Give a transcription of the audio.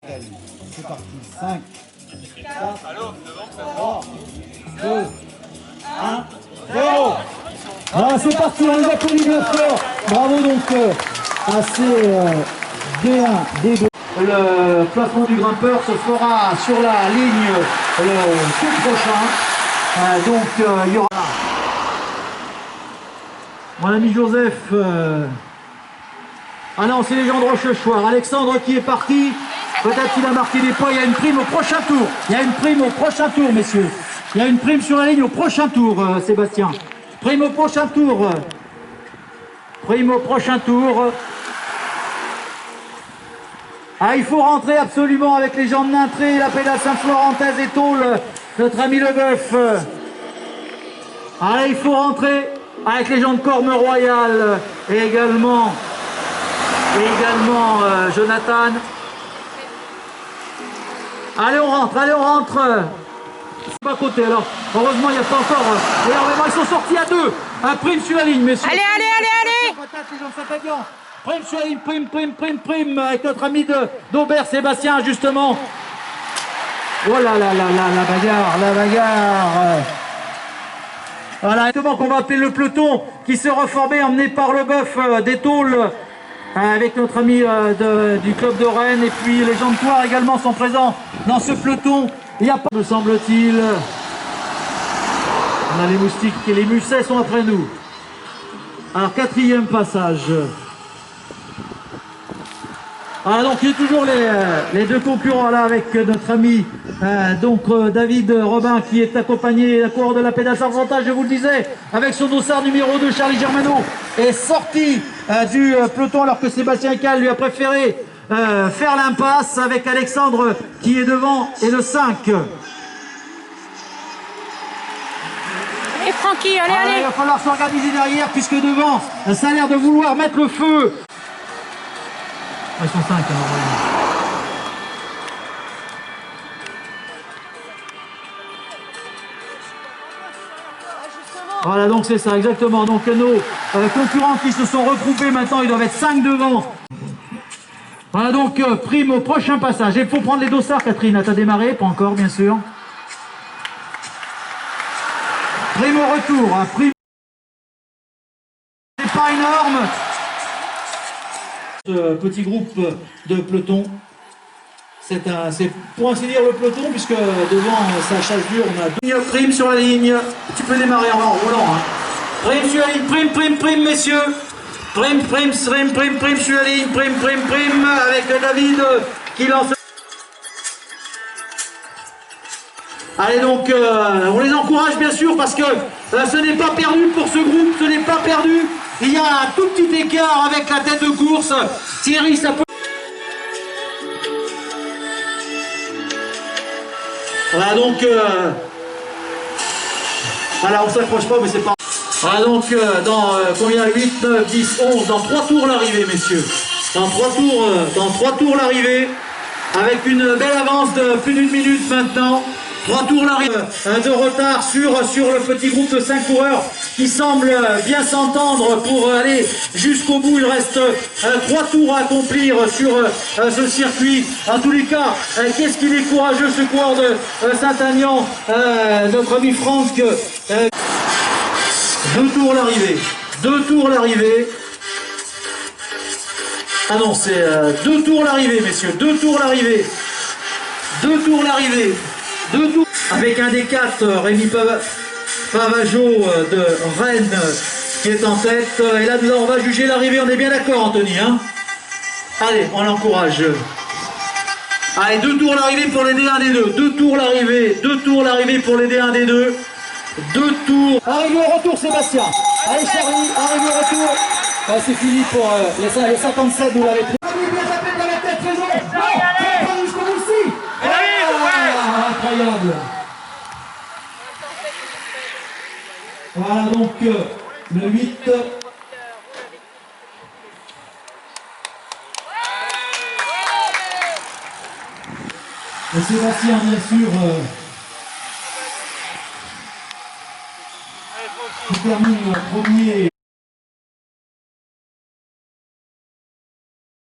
C'est parti. 5, 4, 3, 2, 1, 0. Voilà, c'est parti, on les applaudit bien fort. Bravo donc à ces D1, D2. Le classement du grimpeur se fera sur la ligne le tour prochain. Donc il y aura... Mon ami Joseph... Ah non, c'est les gens de Rochechouart. Alexandre qui est parti. Peut-être qu'il a marqué des points. Il y a une prime au prochain tour. Il y a une prime au prochain tour, messieurs. Il y a une prime sur la ligne au prochain tour, Sébastien. Prime au prochain tour. Prime au prochain tour. Ah, il faut rentrer absolument avec les gens de Nintré, la pédale Saint-Florentais et Tôle, notre ami Leboeuf. Allez, il faut rentrer avec les gens de Corme Royal et également Jonathan. Allez, on rentre, allez, on rentre. C'est pas à côté, alors. Heureusement, il n'y a pas encore énormément. Ils sont sortis à deux. Un prime sur la ligne, messieurs. Allez, allez, allez, allez. Patate, les gens de Saint-Aignan. Prime sur la ligne, prime, avec notre ami d'Aubert, Sébastien, justement. Oh là là là là, la bagarre. Voilà, exactement, qu'on va appeler le peloton qui s'est reformé, emmené par Leboeuf des Tôles, avec notre ami du club de Rennes, et puis les gens de Thouars également sont présents dans ce peloton. Il n'y a pas, me semble-t-il. On a les moustiques et les Mussets sont après nous. Alors, quatrième passage. Ah, donc il y a toujours les deux concurrents là avec notre ami David Robin qui est accompagné la coureur de la pédale Saint-Florentais, je vous le disais, avec son dossard numéro 2, Charlie Germano, est sorti du peloton alors que Sébastien Cal lui a préféré faire l'impasse avec Alexandre qui est devant et le 5. Allez Francky, allez, allez. Il va falloir s'organiser derrière puisque devant ça a l'air de vouloir mettre le feu. Ils sont 5 normalement. Voilà, donc c'est ça, exactement. Donc nos concurrents qui se sont regroupés maintenant, ils doivent être 5 devant. Voilà, donc prime au prochain passage. Et il faut prendre les dossards, Catherine. T'as démarré? Pas encore, bien sûr. Prime au retour. Hein. Prime. C'est pas énorme. Petit groupe de peloton, c'est pour ainsi dire le peloton puisque devant sa chasse dure on a deux primes sur la ligne. Tu peux démarrer en roulant hein. Prime sur la ligne, prime messieurs, prime sur la ligne, prime avec David qui lance. Allez donc on les encourage bien sûr parce que ce n'est pas perdu pour ce groupe, ce n'est pas perdu. Il y a un tout petit écart avec la tête de course. Thierry, ça peut... Voilà donc... Voilà, on s'accroche pas, mais c'est pas... Voilà donc dans combien 8, 9, 10, 11, dans 3 tours l'arrivée, messieurs. Dans 3 tours l'arrivée, avec une belle avance de plus d'1 minute maintenant. 3 tours l'arrivée de retard sur le petit groupe de 5 coureurs qui semble bien s'entendre pour aller jusqu'au bout. Il reste 3 tours à accomplir sur ce circuit. En tous les cas, qu'est-ce qu'il est courageux ce coureur de Saint-Aignan, notre ami Franck. 2 tours l'arrivée. 2 tours l'arrivée. Ah non, c'est 2 tours l'arrivée, messieurs. 2 tours l'arrivée. 2 tours l'arrivée. 2 tours avec un des 4, Rémi Pavageau de Rennes qui est en tête. Et là, on va juger l'arrivée. On est bien d'accord, Anthony hein. Allez, on l'encourage. Allez, 2 tours l'arrivée pour les D1, D2. 2 tours l'arrivée. 2 tours l'arrivée pour les D1, D2. 2 tours. Arrivé au retour, Sébastien. Allez, Charlie, arrivé au retour. C'est fini pour les 57, vous l'avez pris. Incroyable. Voilà donc le 8. Et Sébastien bien sûr qui termine premier.